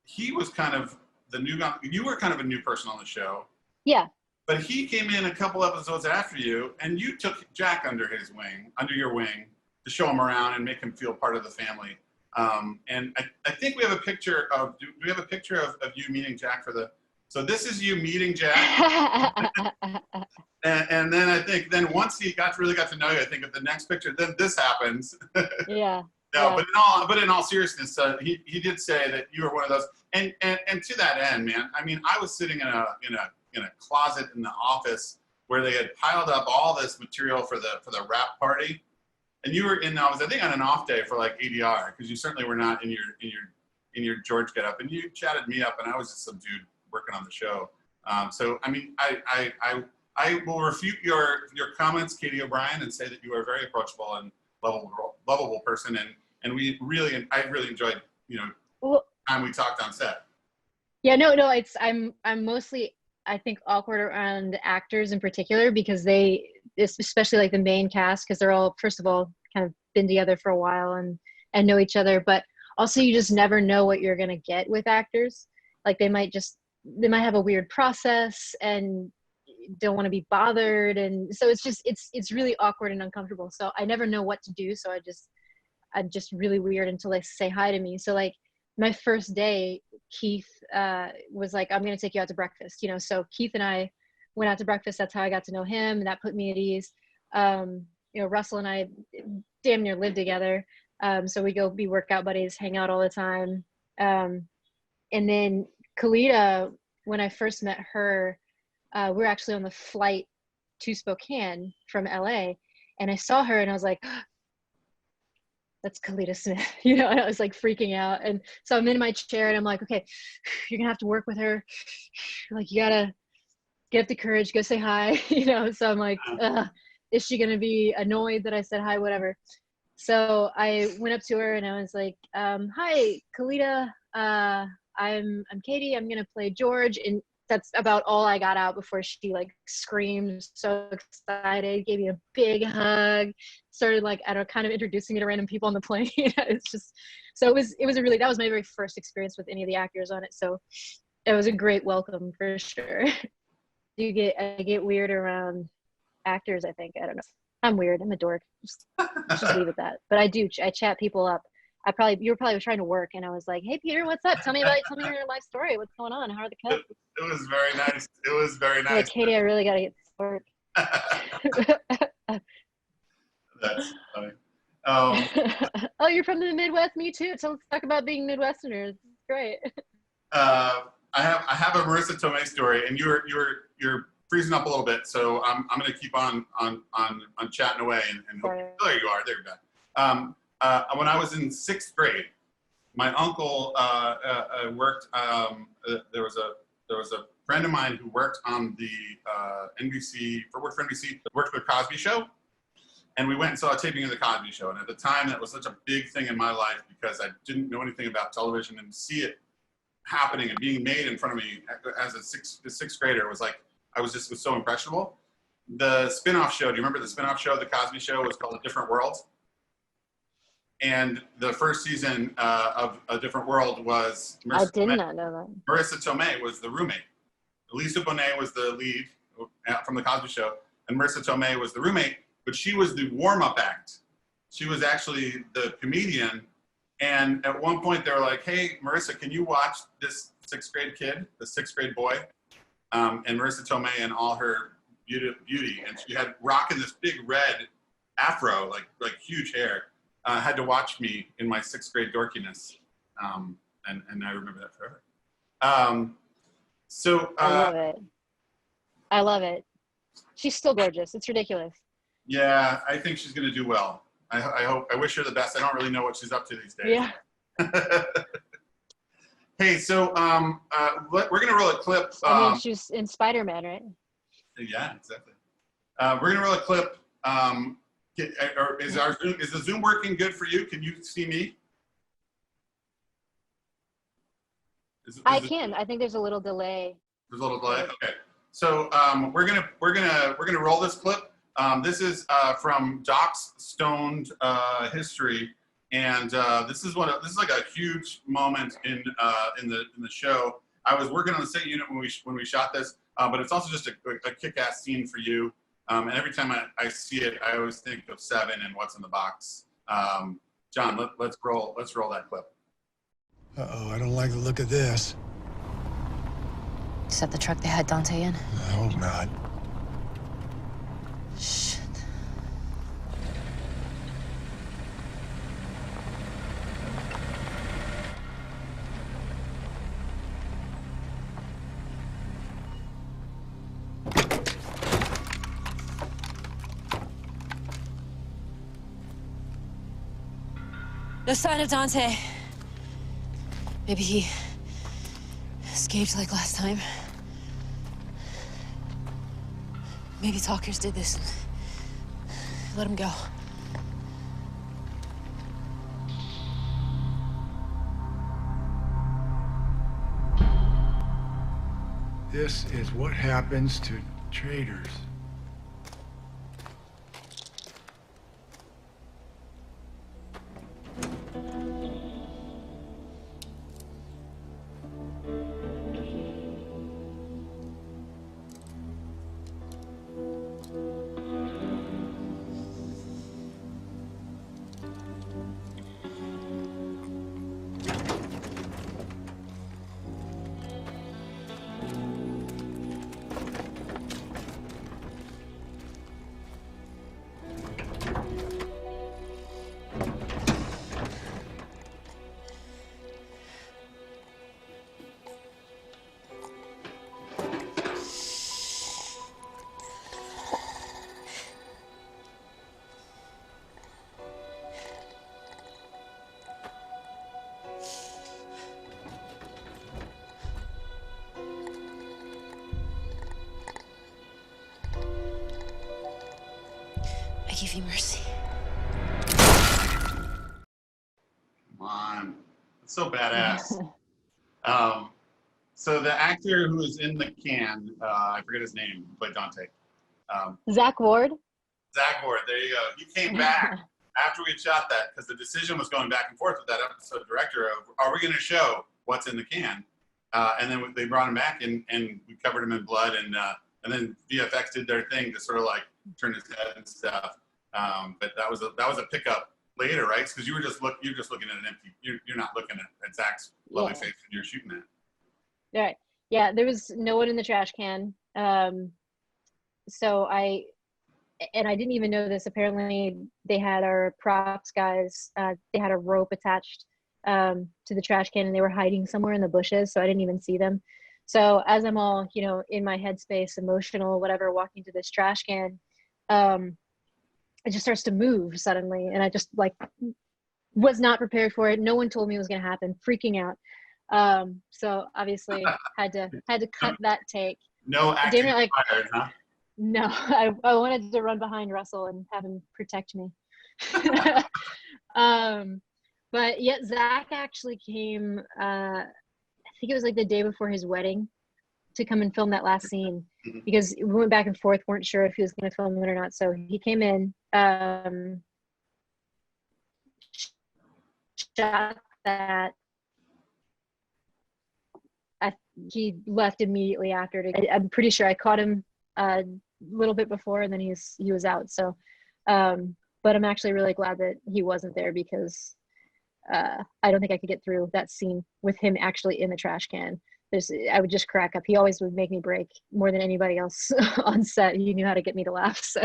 A: he was kind of the new guy. You were kind of a new person on the show. Yeah. But he came in a couple episodes after you, and you took Jack under your wing, to show him around and make him feel part of the family. And I think we have a picture of. Do we have a picture of you meeting Jack So this is you meeting Jack. and then I think once he really got to know you, I think at the next picture, then this happens. Yeah. No, yeah. But in all seriousness, he did say that you were one of those. And to that end, man, I mean, I was sitting in a closet in the office where they had piled up all this material for the wrap party, and you were I think on an off day for like ADR, because you certainly were not in your George getup, and you chatted me up, and I was just some dude working on the show. So I mean, I will refute your comments, Katy O'Brian, and say that you are a very approachable and lovable person, and I really enjoyed time we talked on set. Yeah, no, I'm mostly, I think, awkward around actors in particular, because especially like the main cast, because they're all, first of all, kind of been together for a while and know each other, but also you just never know what you're gonna get with actors. Like they might have a weird process and don't want to be bothered, and so it's really awkward and uncomfortable. So I never know what to do. So I'm just really weird until they say hi to me. So like my first day, Keith was like, I'm going to take you out to breakfast, you know? So Keith and I went out to breakfast. That's how I got to know him, and that put me at ease. Russell and I damn near live together. So we go be workout buddies, hang out all the time. And then Kalita, when I first met her, we were actually on the flight to Spokane from LA, and I saw her and I was like, that's Kalita Smith, and I was like freaking out. And so I'm in my chair and I'm like, okay, you're gonna have to work with her. Like, you gotta get up the courage, go say hi, So I'm like, is she gonna be annoyed that I said hi, whatever. So I went up to her and I was like, hi, Kalita, I'm Katy, I'm gonna play George. And
B: that's about all I got out before she like screamed so excited, gave me a big hug, started like, I don't know, kind of introducing me to random people on the plane. It's just, so it was a really, that was my very first experience with any of the actors on it. So it was a great welcome for sure. I get weird around actors, I think. I don't know. I'm weird. I'm a dork. Just leave it at that. But I chat people up. You were probably trying to work, and I was like, "Hey, Peter, what's up? Tell me your life story. What's going on? How are the cuts?"
A: It was very nice. It was very nice.
B: Like, Katy, I really gotta get to work.
A: That's funny.
B: Oh, you're from the Midwest, me too. So let's talk about being Midwesterners. Great.
A: I have a Marissa Tomei story, and you're freezing up a little bit, so I'm gonna keep on chatting away and hope, there you are. There you go. When I was in 6th grade, my uncle worked. There was a friend of mine who worked on the NBC worked for the Cosby Show, and we went and saw a taping of the Cosby Show. And at the time, that was such a big thing in my life because I didn't know anything about television, and to see it happening and being made in front of me as a sixth grader was like it was so impressionable. The spin-off show. Do you remember the spin-off show? The Cosby Show was called A Different World. And the first season of A Different World was
B: I did not know that.
A: Marissa Tomei was the roommate. Lisa Bonet was the lead from the Cosby Show, and Marissa Tomei was the roommate, but she was the warm-up act. She was actually the comedian. And at one point they were like, "Hey, Marissa, can you watch this 6th grade kid, the 6th grade boy?" And Marissa Tomei and all her beauty, and she had rocking this big red afro, like huge hair. Had to watch me in my 6th grade dorkiness, and I remember that forever.
B: I love it. She's still gorgeous. It's ridiculous.
A: Yeah, I think she's gonna do well. I wish her the best. I don't really know what she's up to these days.
B: Yeah.
A: Hey, so we're gonna roll a clip.
B: I mean, she's in Spider-Man, right?
A: Yeah, exactly. We're gonna roll a clip. Is the Zoom working good for you? Can you see me?
B: I can. I think there's a little delay.
A: There's a little delay. Okay. So we're gonna roll this clip. This is from Doc's Stoned history, and this is like a huge moment in the show. I was working on the set unit when we shot this, but it's also just a kick-ass scene for you. And every time I see it, I always think of Seven and What's in the Box. John, let's roll that clip.
C: Uh-oh, I don't like the look of this.
D: Is that the truck they had Dante in?
C: I hope not.
D: Shit. No sign of Dante. Maybe he escaped like last time. Maybe talkers did this. Let him go.
C: This is what happens to traitors. I give you mercy.
A: Come on. It's so badass. So the actor who was in the can, I forget his name, who played Dante.
B: Zach Ward.
A: Zach Ward, there you go. He came back after we had shot that because the decision was going back and forth with that episode director of, are we going to show what's in the can? And then they brought him back and we covered him in blood and then VFX did their thing to sort of like turn his head and stuff. But that was a pickup later, right? Because you're just looking at an empty. You're not looking at Zach's lovely face when you're shooting it.
B: Right. Yeah. There was no one in the trash can. So I didn't even know this. Apparently, they had our props guys. They had a rope attached to the trash can, and they were hiding somewhere in the bushes. So I didn't even see them. So as I'm all, in my headspace, emotional, whatever, walking to this trash can, it just starts to move suddenly, and I just was not prepared for it. No one told me it was going to happen. Freaking out. So obviously had to cut that take.
A: No acting required, huh?
B: No, I wanted to run behind Russell and have him protect me. But yet Zach actually came, I think it was like the day before his wedding, to come and film that last scene because we went back and forth, weren't sure if he was going to film it or not. So he came in, shot that. He left immediately after. I'm pretty sure I caught him a little bit before, and then he was out. So, but I'm actually really glad that he wasn't there because I don't think I could get through that scene with him actually in the trash can. I would just crack up. He always would make me break more than anybody else on set. He knew how to get me to laugh. So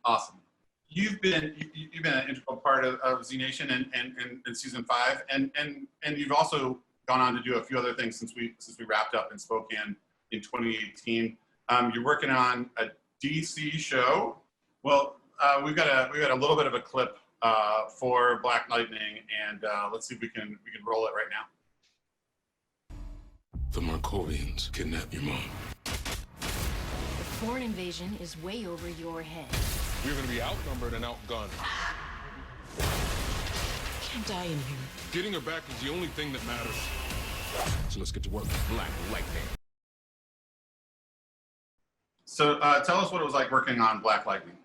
A: awesome. You've been an integral part of Z Nation and season 5, and you've also gone on to do a few other things since we wrapped up in Spokane in 2018. You're working on a DC show. Well, we've got a little bit of a clip for Black Lightning, and let's see if we can roll it right now.
J: The Markovians kidnapped your mom.
K: The foreign invasion is way over your head.
J: We're gonna be outnumbered and outgunned.
K: Can't die in here.
J: Getting her back is the only thing that matters. So let's get to work with Black Lightning.
A: So tell us what it was like working on Black Lightning.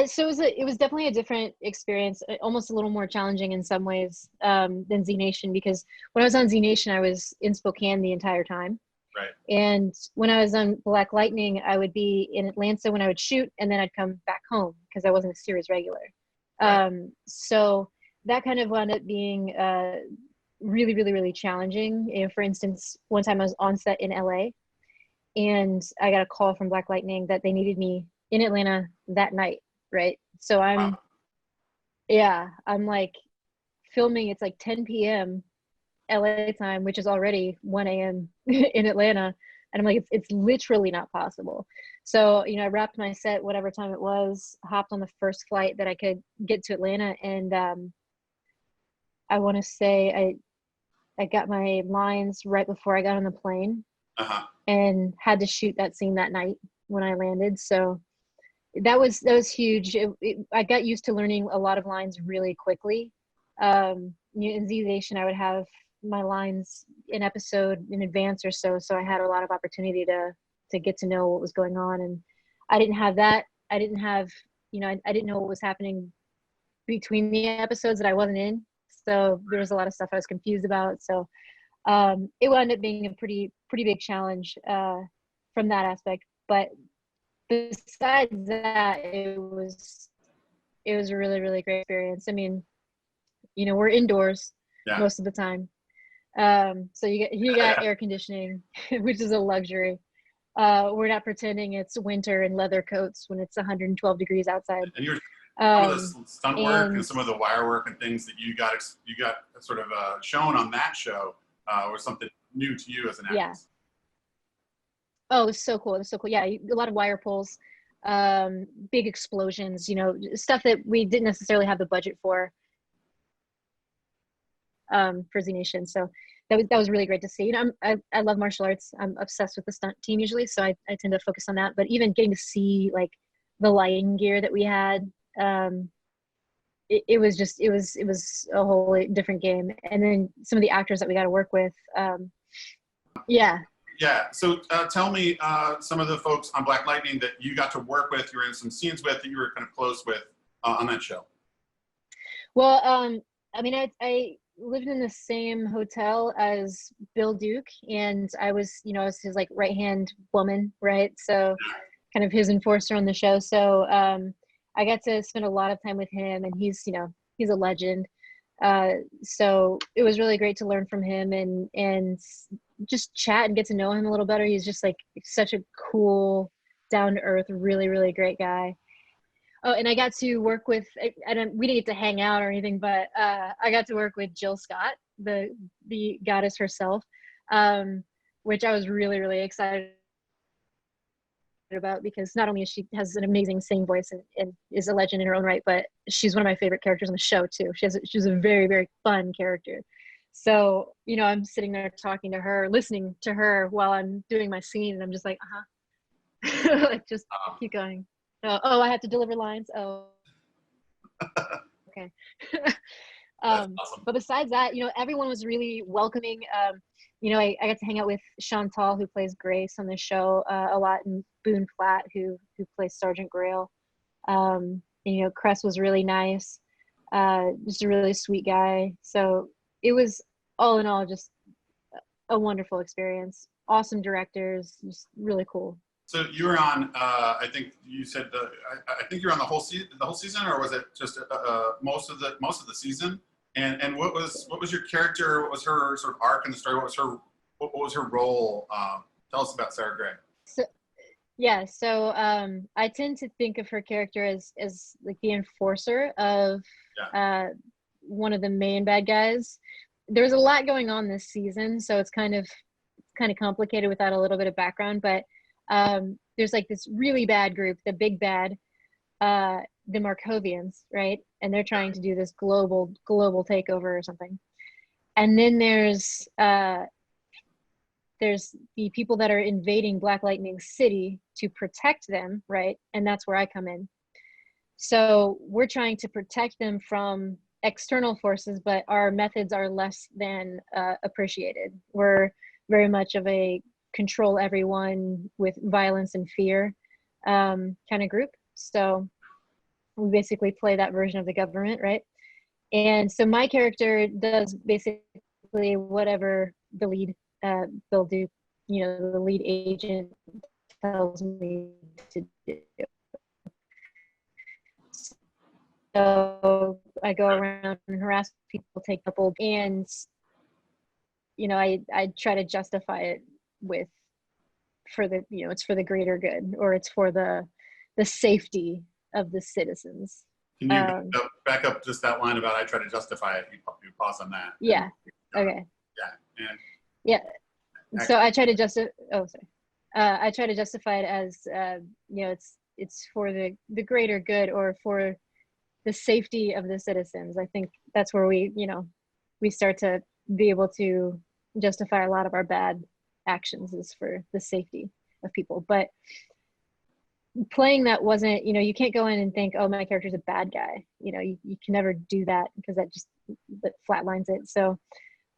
B: So it was definitely a different experience, almost a little more challenging in some ways than Z Nation, because when I was on Z Nation, I was in Spokane the entire time.
A: Right.
B: And when I was on Black Lightning, I would be in Atlanta when I would shoot, and then I'd come back home because I wasn't a series regular. Right. So that kind of wound up being really, really, really challenging. For instance, one time I was on set in LA, and I got a call from Black Lightning that they needed me in Atlanta that night. Right. So I'm like filming. It's like 10 p.m. LA time, which is already 1 a.m. in Atlanta. And I'm like, it's literally not possible. So, I wrapped my set, whatever time it was, hopped on the first flight that I could get to Atlanta. And I want to say I got my lines right before I got on the plane and had to shoot that scene that night when I landed. So that was huge. I got used to learning a lot of lines really quickly. In Z Nation, I would have my lines an episode in advance or so I had a lot of opportunity to get to know what was going on, and I didn't have that. I didn't have, I didn't know what was happening between the episodes that I wasn't in, so there was a lot of stuff I was confused about. So it wound up being a pretty big challenge from that aspect. But besides that, it was a really, really great experience. I mean, we're indoors most of the time. So you got air conditioning, which is a luxury. We're not pretending it's winter in leather coats when it's 112 degrees outside.
A: And some of the stunt work and some of the wire work and things that you got sort of shown on that show was something new to you as an actress.
B: Yeah. Oh, it's so cool. It's so cool. Yeah, a lot of wire pulls, big explosions, stuff that we didn't necessarily have the budget for Z Nation. So that was really great to see. I love martial arts. I'm obsessed with the stunt team usually, so I tend to focus on that. But even getting to see like the lighting gear that we had, it was just it was a whole different game. And then some of the actors that we got to work with, yeah.
A: So tell me some of the folks on Black Lightning that you got to work with, you were in some scenes with, that you were kind of close with on that show.
B: Well, I mean, I lived in the same hotel as Bill Duke, and I was his like right-hand woman, right? So kind of his enforcer on the show. So I got to spend a lot of time with him, and he's a legend. So it was really great to learn from him and just chat and get to know him a little better. He's just like such a cool, down-to-earth, really, really great guy. Oh, and I got to work with, we didn't get to hang out or anything, but I got to work with Jill Scott, the goddess herself, which I was really, really excited about, because not only has an amazing singing voice and is a legend in her own right, but she's one of my favorite characters on the show too. She's a very, very fun character. So, I'm sitting there talking to her, listening to her while I'm doing my scene, and I'm just like, like just keep going. Oh, I have to deliver lines. Oh, okay.
A: Awesome.
B: But besides that, everyone was really welcoming. I got to hang out with Chantal, who plays Grace on the show, a lot, and Boone Platt, who plays Sergeant Grail. Cress was really nice, just a really sweet guy. So it was all in all just a wonderful experience. Awesome directors, just really cool.
A: So you were on, I think you said, I think you're on the whole season, or was it just most of the season? And what was your character? What was her sort of arc in the story? What was her role? Tell us about Sarah Gray.
B: So I tend to think of her character as like the enforcer of one of the main bad guys. There's a lot going on this season, so it's kind of complicated without a little bit of background, but there's like this really bad group, the big bad, the Markovians, right? And they're trying to do this global takeover or something. And then there's the people that are invading Black Lightning City to protect them, right? And that's where I come in. So we're trying to protect them from external forces, but our methods are less than appreciated. We're very much of a control everyone with violence and fear kind of group. So we basically play that version of the government, right? And so my character does basically whatever the lead Bill Duke, the lead agent tells me to do. So I go around and harass people, take couple, and I try to justify it with it's for the greater good, or it's for the safety of the citizens.
A: Can you back up just that line about I try to justify it? You pause on that.
B: Yeah. Okay.
A: Yeah.
B: Yeah. So I try to justify. Oh, sorry. I try to justify it as it's for the greater good, or for the safety of the citizens. I think that's where we start to be able to justify a lot of our bad actions, is for the safety of people. But playing that wasn't, you can't go in and think, oh, my character's a bad guy. You can never do that, because that flatlines it. So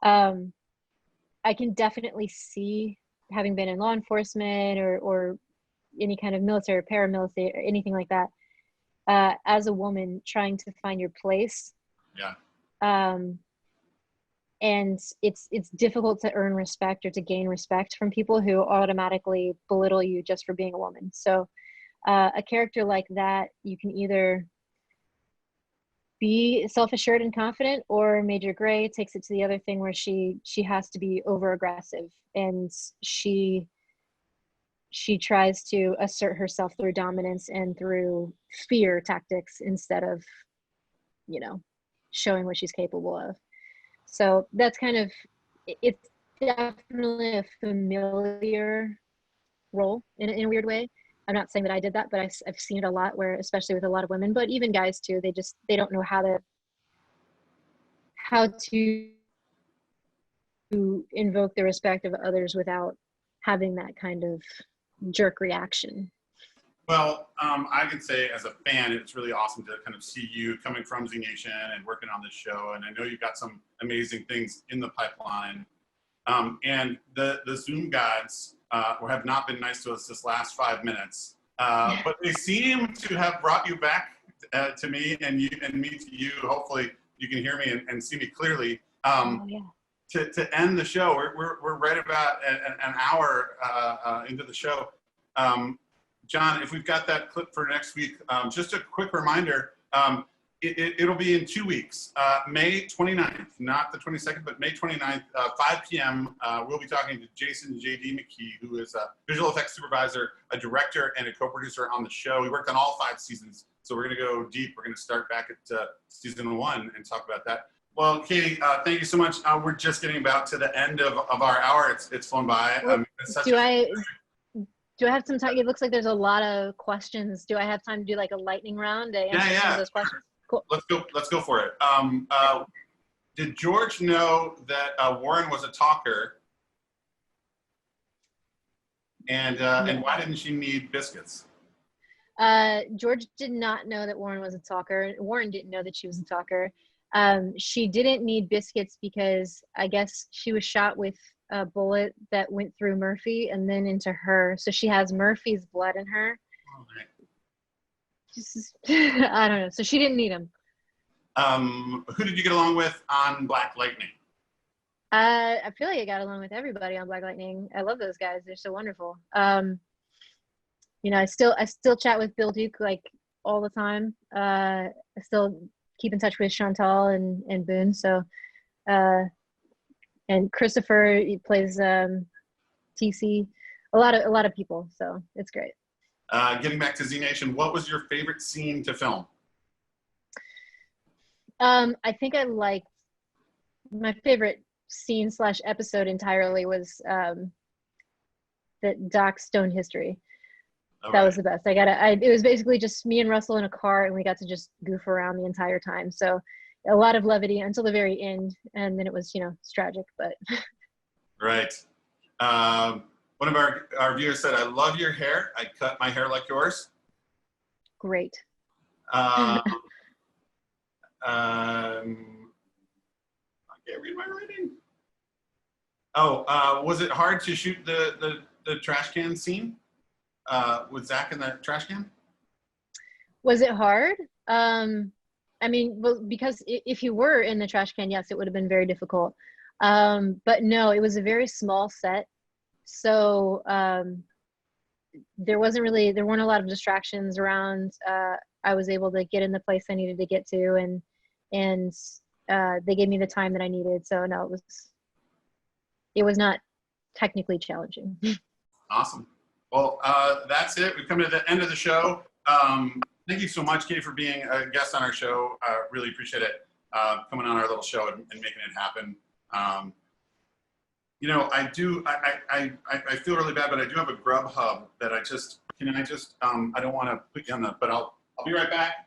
B: I can definitely see, having been in law enforcement or any kind of military or paramilitary or anything like that, as a woman trying to find your place.
A: Yeah.
B: And it's difficult to earn respect or to gain respect from people who automatically belittle you just for being a woman. So a character like that, you can either be self-assured and confident, or Major Gray takes it to the other thing where she has to be over aggressive, and she tries to assert herself through dominance and through fear tactics instead of showing what she's capable of. So that's it's definitely a familiar role in a weird way. I'm not saying that I did that, but I've seen it a lot, where, especially with a lot of women, but even guys too, they don't know how to invoke the respect of others without having that kind of jerk reaction.
A: Well, I can say as a fan, it's really awesome to kind of see you coming from Z Nation and working on this show. And I know you've got some amazing things in the pipeline. And the Zoom gods have not been nice to us this last 5 minutes, but they seem to have brought you back to me and me to you. Hopefully you can hear me and see me clearly. To end the show, we're right about an hour into the show. John, if we've got that clip for next week, just a quick reminder, it'll be in 2 weeks, May 29th, not the 22nd, but May 29th, 5 p.m. We'll be talking to Jason J.D. McKee, who is a visual effects supervisor, a director, and a co-producer on the show. He worked on all 5 seasons, so we're going to go deep. We're going to start back at season 1 and talk about that. Well, Katy, thank you so much. We're just getting about to the end of our hour. It's flown by.
B: Do I have some time? It looks like there's a lot of questions. Do I have time to do like a lightning round to answer some of those questions? Cool.
A: Let's go for it. Did George know that Warren was a talker? And why didn't she need biscuits?
B: George did not know that Warren was a talker. Warren didn't know that she was a talker. She didn't need biscuits because I guess she was shot with a bullet that went through Murphy and then into her. So she has Murphy's blood in her.
A: Oh, right.
B: I don't know. So she didn't need him.
A: Who did you get along with on Black Lightning?
B: I feel like I got along with everybody on Black Lightning. I love those guys. They're so wonderful. You know, I still chat with Bill Duke like all the time. I still keep in touch with Chantal and Boone. So, and Christopher, he plays TC. A lot of people. So it's great.
A: Getting back to Z Nation, what was your favorite scene to film?
B: I think I liked my favorite scene / episode entirely was that Doc's Stone History. That was the best. It was basically just me and Russell in a car, and we got to just goof around the entire time. So a lot of levity until the very end, and then it was, you know, it's tragic, but. Right.
A: One of our viewers said, "I love your hair. I cut my hair like yours."
B: Great.
A: I can't read my writing. Oh, was it hard to shoot the trash can scene with Zach in the trash can?
B: Was it hard? I mean, well, because if you were in the trash can, yes, it would have been very difficult. But no, it was a very small set. So there weren't a lot of distractions around. I was able to get in the place I needed to get to, and they gave me the time that I needed. So no, it was not technically challenging.
A: Awesome. Well, that's it. We've come to the end of the show. Thank you so much, Katy, for being a guest on our show. Really appreciate it, coming on our little show and making it happen. You know, I feel really bad, but I do have a Grub Hub that I don't want to put you on but I'll be right back.